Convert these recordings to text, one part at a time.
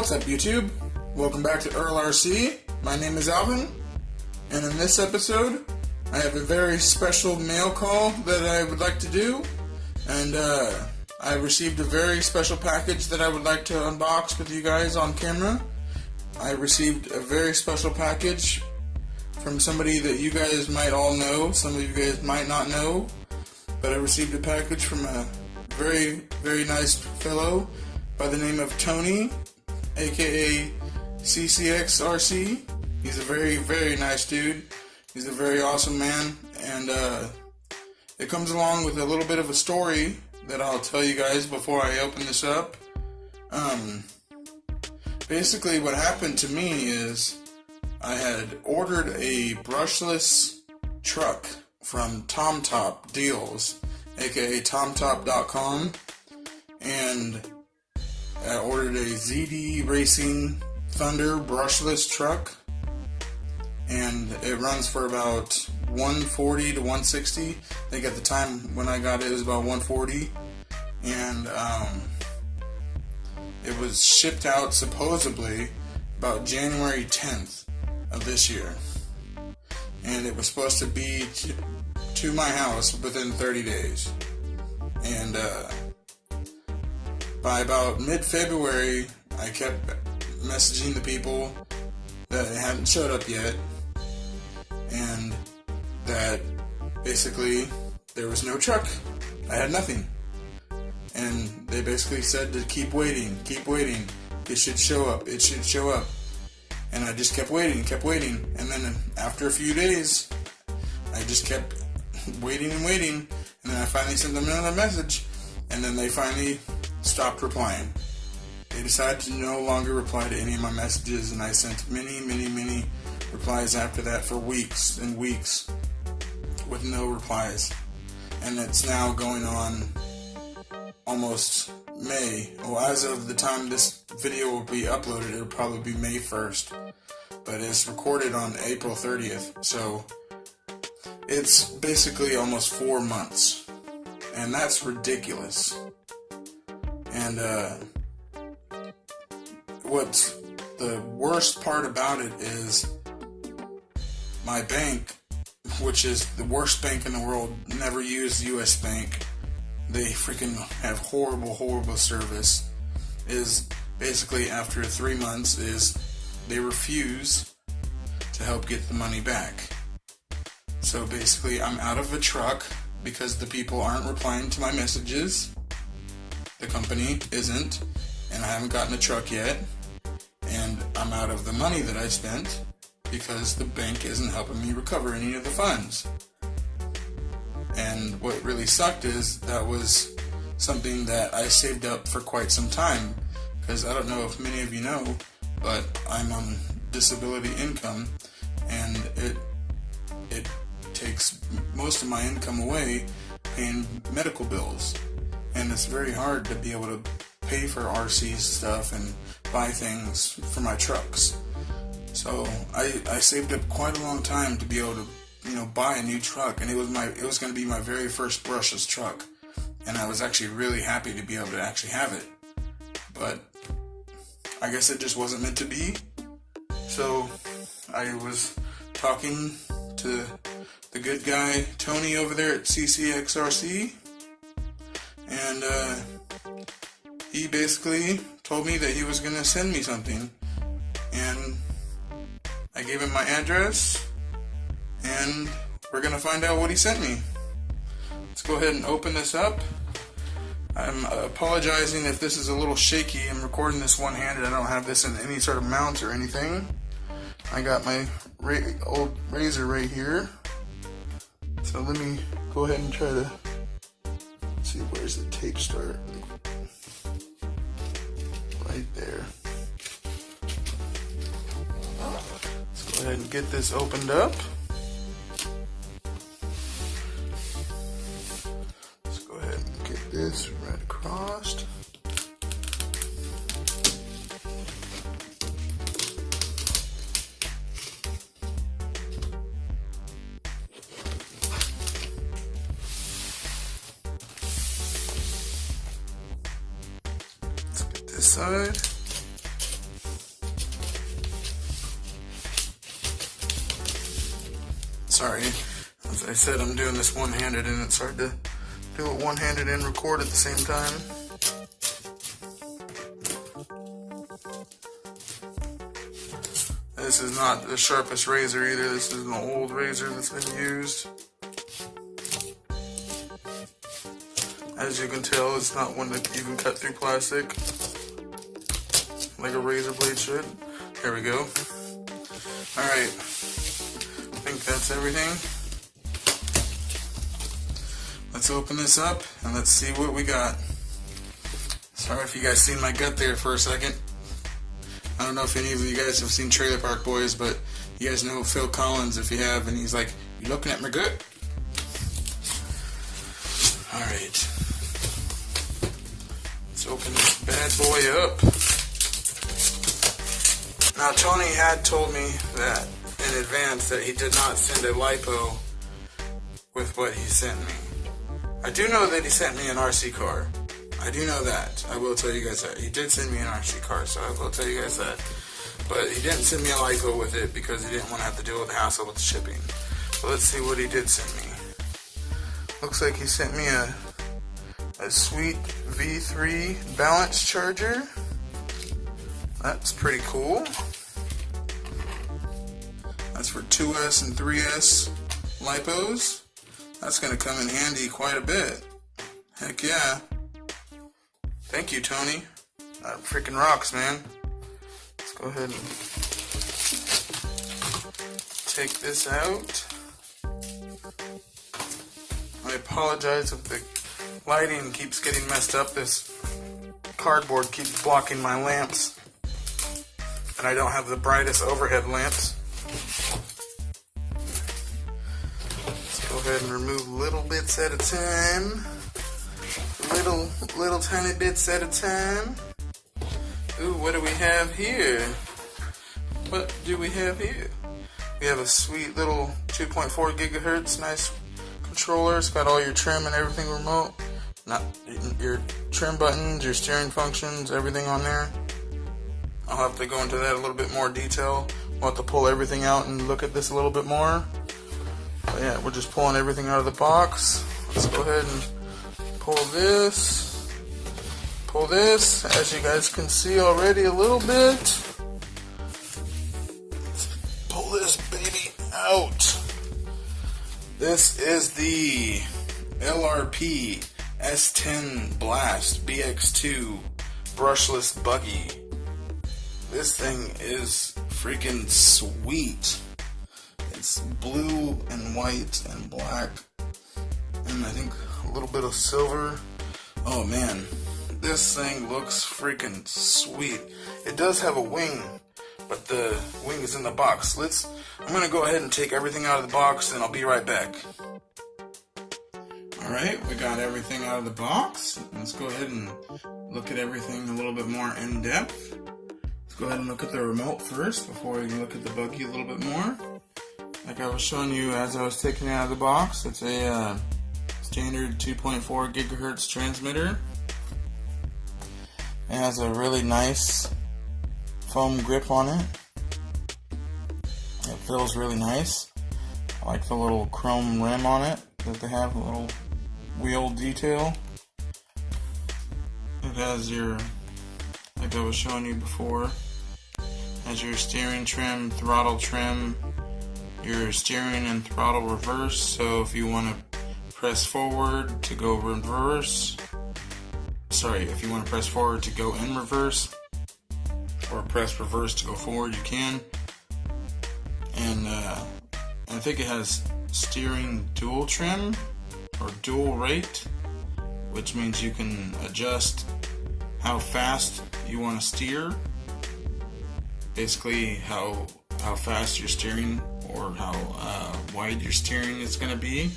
What's up, YouTube? Welcome back to ErrlRC. My name is Alvin, and in this episode, I have a very special mail call that I would like to do, and I received a very special package that I would like to unbox with you guys on camera. I received a very special package from somebody that you guys might all know, some of you guys might not know, but I received a package from a very, very nice fellow by the name of Tony, aka CCxRC. He's a very, very nice dude. He's a very awesome man, and it comes along with a little bit of a story that I'll tell you guys before I open this up. Basically what happened to me is I had ordered a brushless truck from TomTop Deals, aka TomTop.com, and I ordered a ZD Racing Thunder brushless truck, and it runs for about $140 to $160. I think at the time when I got it, it was about $140, and it was shipped out supposedly about January 10th of this year, and it was supposed to be to my house within 30 days, and by about mid-February, I kept messaging the people that it hadn't showed up yet, and that basically there was no truck. I had nothing. And they basically said to keep waiting, it should show up, it should show up. And I just kept waiting, and then after a few days, I just kept waiting, and then I finally sent them another message, and then they finally stopped replying. They decided to no longer reply to any of my messages, and I sent many replies after that for weeks and weeks with no replies. And it's now going on almost May. Well, as of the time this video will be uploaded, it'll probably be May 1st. But it's recorded on April 30th, so it's basically almost 4 months. And that's ridiculous. And what's the worst part about it is my bank, which is the worst bank in the world, never used US Bank. They freaking have horrible service. Is basically after 3 months is they refuse to help get the money back. So basically I'm out of a truck because the people aren't replying to my messages. The company isn't, and I haven't gotten a truck yet, and I'm out of the money that I spent because the bank isn't helping me recover any of the funds. And what really sucked is that was something that I saved up for quite some time, because I don't know if many of you know, but I'm on disability income, and it takes most of my income away paying medical bills. And it's very hard to be able to pay for RC stuff and buy things for my trucks. So I saved up quite a long time to be able to, buy a new truck, and it was going to be my very first brushless truck, and I was actually really happy to be able to actually have it. But I guess it just wasn't meant to be. So I was talking to the good guy Tony over there at CCxRC. And he basically told me that he was going to send me something. And I gave him my address. And we're going to find out what he sent me. Let's go ahead and open this up. I'm apologizing if this is a little shaky. I'm recording this one-handed. I don't have this in any sort of mount or anything. I got my old razor right here. So let me go ahead and try to see, where's the tape start? Right there. Let's go ahead and get this opened up. Let's go ahead and get this right across. This side. Sorry, as I said, I'm doing this one-handed and it's hard to do it one-handed and record at the same time. This is not the sharpest razor either. This is an old razor that's been used. As you can tell, it's not one that you can cut through plastic like a razor blade should. There we go. Alright, I think that's everything. Let's open this up and let's see what we got. Sorry if you guys seen my gut there for a second. I don't know if any of you guys have seen Trailer Park Boys, but you guys know Phil Collins if you have, and he's like, "You looking at my gut?" Alright. Let's open this bad boy up. Now, Tony had told me that in advance that he did not send a lipo with what he sent me. I do know that he sent me an RC car. I do know that. I will tell you guys that. He did send me an RC car, so I will tell you guys that. But he didn't send me a lipo with it because he didn't want to have to deal with the hassle with the shipping. So let's see what he did send me. Looks like he sent me a sweet V3 balance charger. That's pretty cool. That's for 2S and 3S lipos. That's going to come in handy quite a bit. Heck yeah. Thank you, Tony. That freaking rocks, man. Let's go ahead and take this out. I apologize if the lighting keeps getting messed up. This cardboard keeps blocking my lamps. And I don't have the brightest overhead lamps. Let's go ahead and remove little bits at a time. Little tiny bits at a time. Ooh, what do we have here? What do we have here? We have a sweet little 2.4 gigahertz, nice controller. It's got all your trim and everything remote. Not your trim buttons, your steering functions, everything on there. I'll have to go into that a little bit more detail. We'll have to pull everything out and look at this a little bit more. But yeah, we're just pulling everything out of the box. Let's go ahead and pull this. Pull this, as you guys can see already a little bit. Let's pull this baby out. This is the ErrlRC S10 Blast BX2 brushless buggy. This thing is freaking sweet. It's blue and white and black, and I think a little bit of silver. Oh man, this thing looks freaking sweet. It does have a wing, but the wing is in the box. I'm gonna go ahead and take everything out of the box and I'll be right back. Alright, we got everything out of the box. Let's go ahead and look at everything a little bit more in depth. Let's go ahead and look at the remote first before we can look at the buggy a little bit more. Like I was showing you as I was taking it out of the box, it's a standard 2.4 gigahertz transmitter. It has a really nice foam grip on it. It feels really nice. I like the little chrome rim on it that they have, a little wheel detail. It has your, like I was showing you before, has your steering trim, throttle trim, your steering and throttle reverse. So if you want to press forward to go reverse, if you want to press forward to go in reverse, or press reverse to go forward, you can. And I think it has steering dual trim or dual rate, which means you can adjust how fast you want to steer, basically how fast you're steering or how wide your steering is going to be.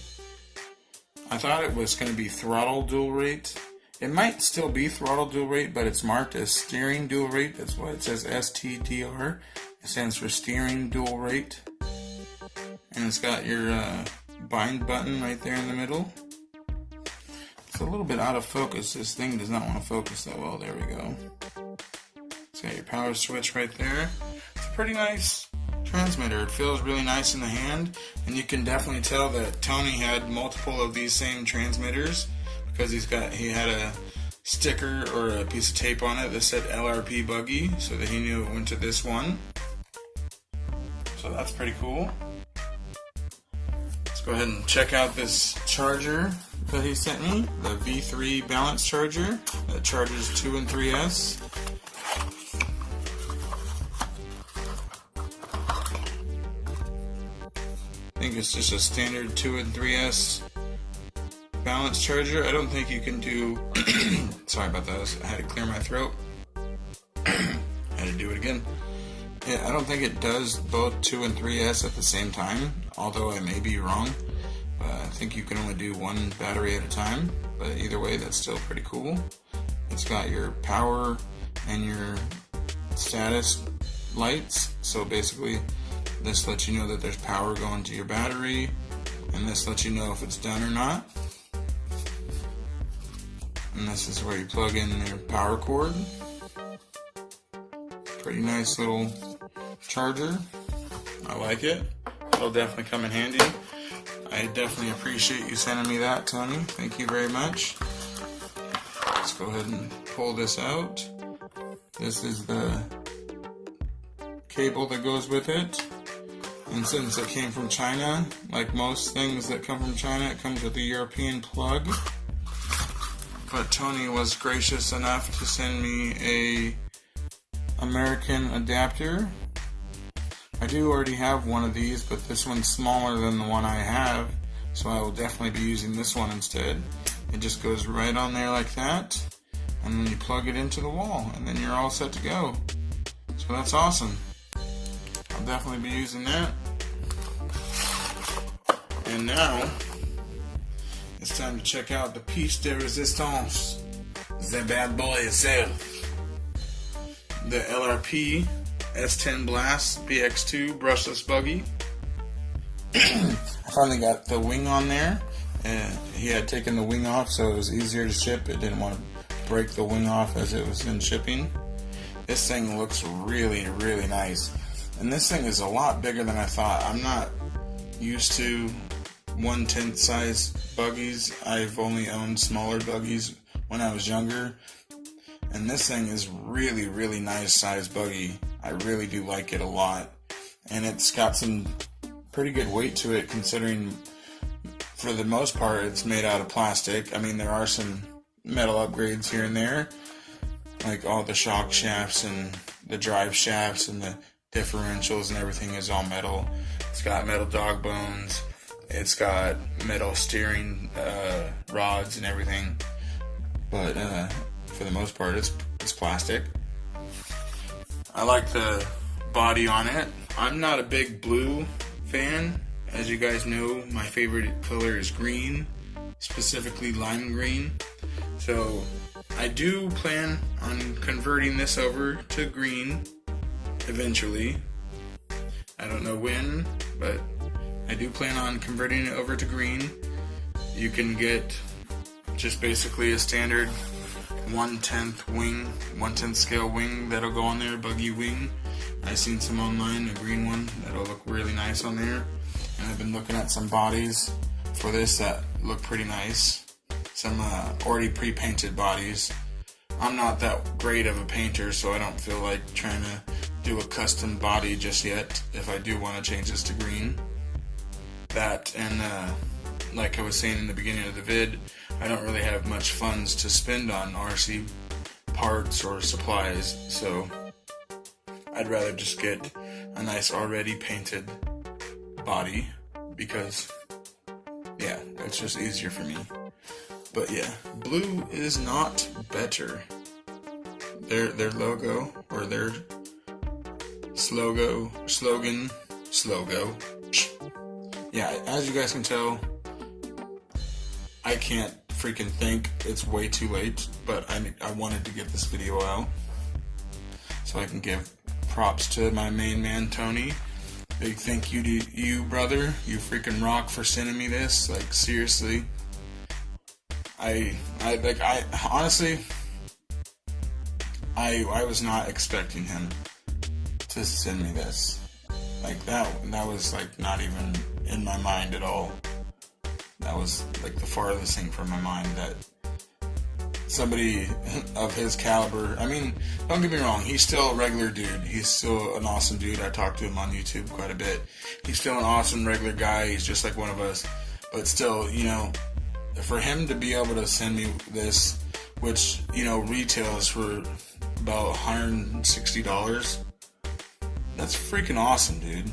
I thought it was going to be throttle dual rate. It might still be throttle dual rate, but it's marked as steering dual rate. That's why it says STDR. It stands for steering dual rate. And it's got your bind button right there in the middle. It's a little bit out of focus. This thing does not want to focus that well. There we go. It's got your power switch right there. It's a pretty nice transmitter. It feels really nice in the hand, and you can definitely tell that Tony had multiple of these same transmitters because he had a sticker or a piece of tape on it that said LRP buggy, so that he knew it went to this one. So that's pretty cool. Let's go ahead and check out this charger that he sent me, the V3 balance charger that charges 2 and 3S. I think it's just a standard 2 and 3S balance charger. I don't think you can do sorry about that, I had to clear my throat. Had to do it again. Yeah, I don't think it does both 2 and 3S at the same time, although I may be wrong. I think you can only do one battery at a time, but either way, that's still pretty cool. It's got your power and your status lights, so basically this lets you know that there's power going to your battery, and this lets you know if it's done or not. And this is where you plug in your power cord. Pretty nice little charger. I like it. It'll definitely come in handy. I definitely appreciate you sending me that, Tony. Thank you very much. Let's go ahead and pull this out. This is the cable that goes with it. And since it came from China, like most things that come from China, it comes with a European plug. But Tony was gracious enough to send me a American adapter. I do already have one of these, but this one's smaller than the one I have, so I will definitely be using this one instead. It just goes right on there like that, and then you plug it into the wall, and then you're all set to go. So that's awesome. I'll definitely be using that. And now, it's time to check out the piece de resistance, the bad boy itself. The LRP S10 Blast BX2 brushless buggy. I finally got the wing on there, and he had taken the wing off, so it was easier to ship. It didn't want to break the wing off as it was in shipping. This thing looks really, really nice, and this thing is a lot bigger than I thought. I'm not used to 1/10 size buggies. I've only owned smaller buggies when I was younger, and this thing is really, really nice size buggy. I really do like it a lot, and it's got some pretty good weight to it, considering for the most part it's made out of plastic. I mean, there are some metal upgrades here and there, like all the shock shafts and the drive shafts and the differentials and everything is all metal. It's got metal dog bones, it's got metal steering rods and everything, but for the most part it's plastic. I like the body on it. I'm not a big blue fan. As you guys know, my favorite color is green, specifically lime green. So I do plan on converting this over to green eventually. I don't know when, but I do plan on converting it over to green. You can get just basically a standard 1/10 wing, 1/10 scale wing that'll go on there, buggy wing. I've seen some online, a green one that'll look really nice on there. And I've been looking at some bodies for this that look pretty nice. Some already pre-painted bodies. I'm not that great of a painter, so I don't feel like trying to do a custom body just yet if I do want to change this to green. That and like I was saying in the beginning of the vid, I don't really have much funds to spend on RC parts or supplies, so I'd rather just get a nice already painted body because, yeah, it's just easier for me. But yeah, blue is not better. Their logo, or their slogan. Yeah, as you guys can tell, I can't freaking think. It's way too late, but I wanted to get this video out so I can give props to my main man, Tony. Big thank you to you, brother. You freaking rock for sending me this. Like, seriously. I honestly, I was not expecting him to send me this. Like that was like not even in my mind at all. That was like the farthest thing from my mind that somebody of his caliber, I mean, don't get me wrong, he's still a regular dude. He's still an awesome dude. I talk to him on YouTube quite a bit. He's still an awesome regular guy. He's just like one of us. But still, you know, for him to be able to send me this, which, you know, retails for about $160, that's freaking awesome, dude.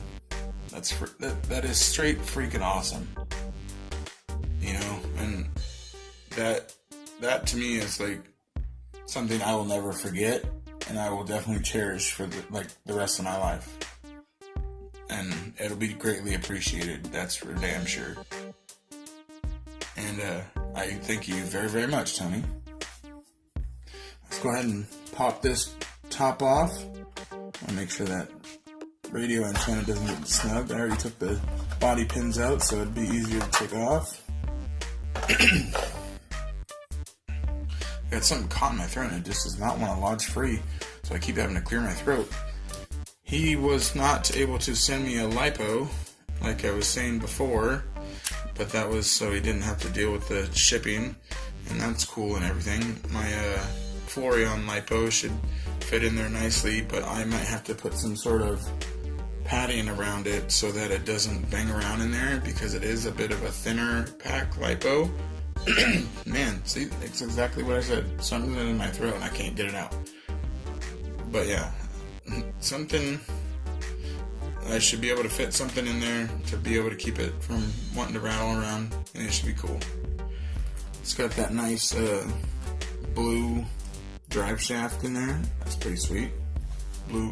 That is straight freaking awesome. You know, and that to me is like something I will never forget, and I will definitely cherish for the rest of my life. And it'll be greatly appreciated. That's for damn sure. And I thank you very, very much, Tony. Let's go ahead and pop this top off. I'll make sure that radio antenna doesn't get snug. I already took the body pins out, so it'd be easier to take off. I got something caught in my throat and it just does not want to lodge free, so I keep having to clear my throat. He was not able to send me a lipo, like I was saying before, but that was so he didn't have to deal with the shipping, and that's cool and everything. My Florian lipo should fit in there nicely, but I might have to put some sort of padding around it so that it doesn't bang around in there, because it is a bit of a thinner pack lipo. Man, see, it's exactly what I said. Something in my throat and I can't get it out. But yeah, something, I should be able to fit something in there to be able to keep it from wanting to rattle around, and it should be cool. It's got that nice blue drive shaft in there. That's pretty sweet. Blue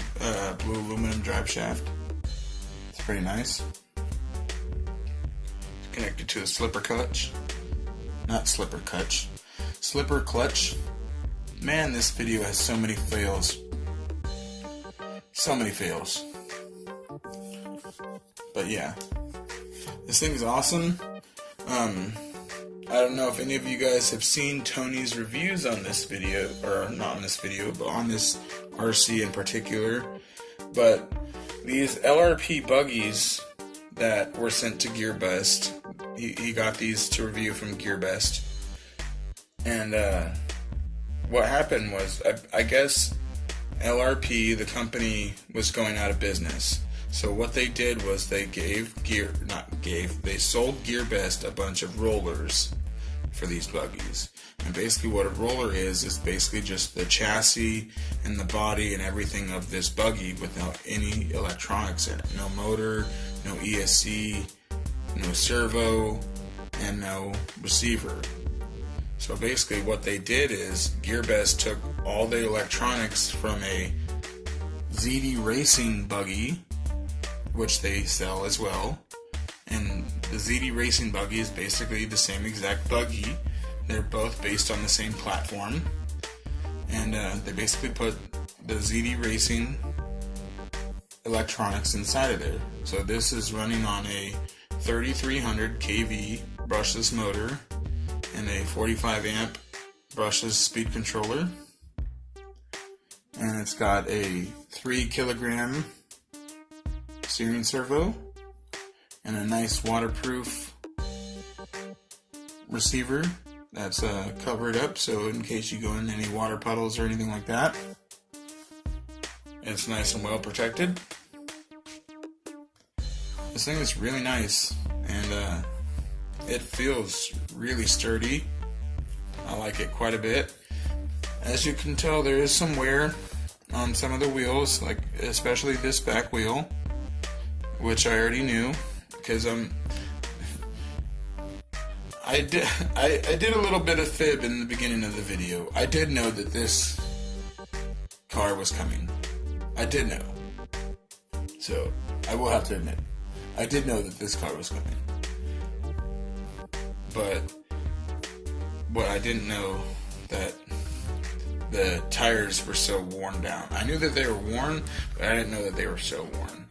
aluminum drive shaft. It's pretty nice. It's connected to a slipper clutch. Not slipper clutch. Slipper clutch. Man, this video has so many fails. So many fails. But yeah. This thing is awesome. I don't know if any of you guys have seen Tony's reviews on this video, or not on this video, but on this RC in particular. But these LRP buggies that were sent to GearBest, he got these to review from GearBest. And what happened was, I guess LRP, the company, was going out of business. So what they did was they they sold GearBest a bunch of rollers for these buggies. And basically what a roller is basically just the chassis and the body and everything of this buggy without any electronics in it. No motor, no ESC, no servo, and no receiver. So basically what they did is GearBest took all the electronics from a ZD Racing buggy, which they sell as well. And the ZD Racing buggy is basically the same exact buggy. They're both based on the same platform. And they basically put the ZD Racing electronics inside of there. So this is running on a 3300 kV brushless motor and a 45 amp brushless speed controller. And it's got a 3 kilogram steering servo and a nice waterproof receiver that's covered up, so in case you go in any water puddles or anything like that, it's nice and well protected. This thing is really nice, and it feels really sturdy. I like it quite a bit. As you can tell, there is some wear on some of the wheels, like especially this back wheel, which I already knew, because I did a little bit of fib in the beginning of the video. I did know that this car was coming. I did know. So, I will have to admit, I did know that this car was coming. But what I didn't know, that the tires were so worn down. I knew that they were worn, but I didn't know that they were so worn.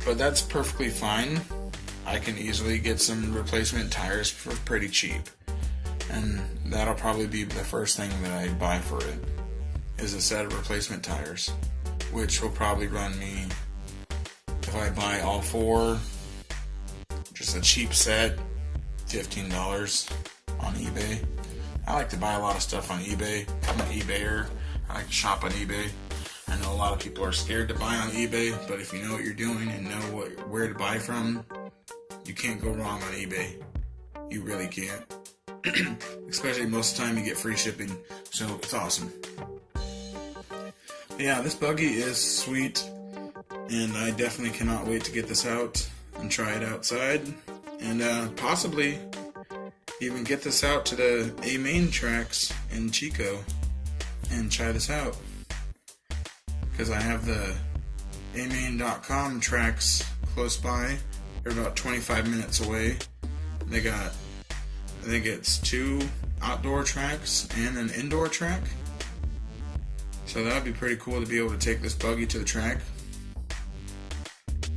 But that's perfectly fine. I can easily get some replacement tires for pretty cheap. And that'll probably be the first thing that I buy for it, is a set of replacement tires, which will probably run me if I buy all 4, just a cheap set, $15 on eBay. I like to buy a lot of stuff on eBay. I'm an eBayer. I like to shop on eBay. I know a lot of people are scared to buy on eBay, but if you know what you're doing and know where to buy from, you can't go wrong on eBay. You really can't. Especially most of the time you get free shipping, so it's awesome. Yeah, this buggy is sweet, and I definitely cannot wait to get this out and try it outside, and possibly even get this out to the A-Main tracks in Chico and try this out. Because I have the amain.com tracks close by. They're about 25 minutes away. They got, I think it's 2 outdoor tracks and an indoor track. So that would be pretty cool to be able to take this buggy to the track.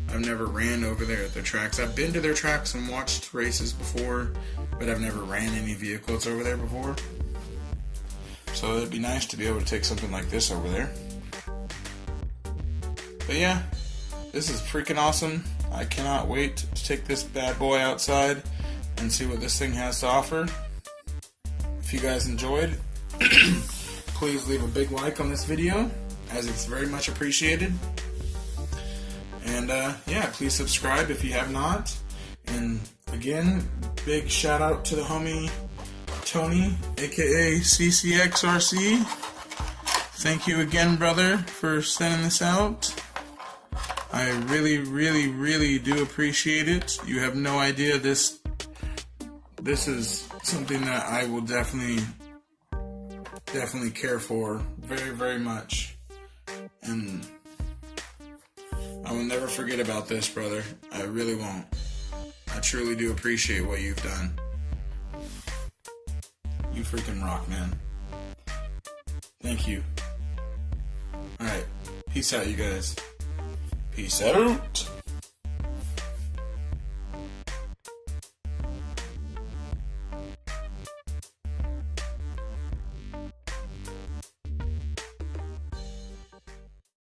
I've never ran over there at their tracks. I've been to their tracks and watched races before, but I've never ran any vehicles over there before. So it'd be nice to be able to take something like this over there. But yeah, this is freaking awesome. I cannot wait to take this bad boy outside and see what this thing has to offer. If you guys enjoyed, please leave a big like on this video, as it's very much appreciated. And yeah, please subscribe if you have not. And again, big shout out to the homie Tony, aka CCxRC. Thank you again, brother, for sending this out. I really, really, really do appreciate it. You have no idea, this is something that I will definitely care for very, very much. And I will never forget about this, brother. I really won't. I truly do appreciate what you've done. You freaking rock, man. Thank you. Alright. Peace out, you guys. Peace out.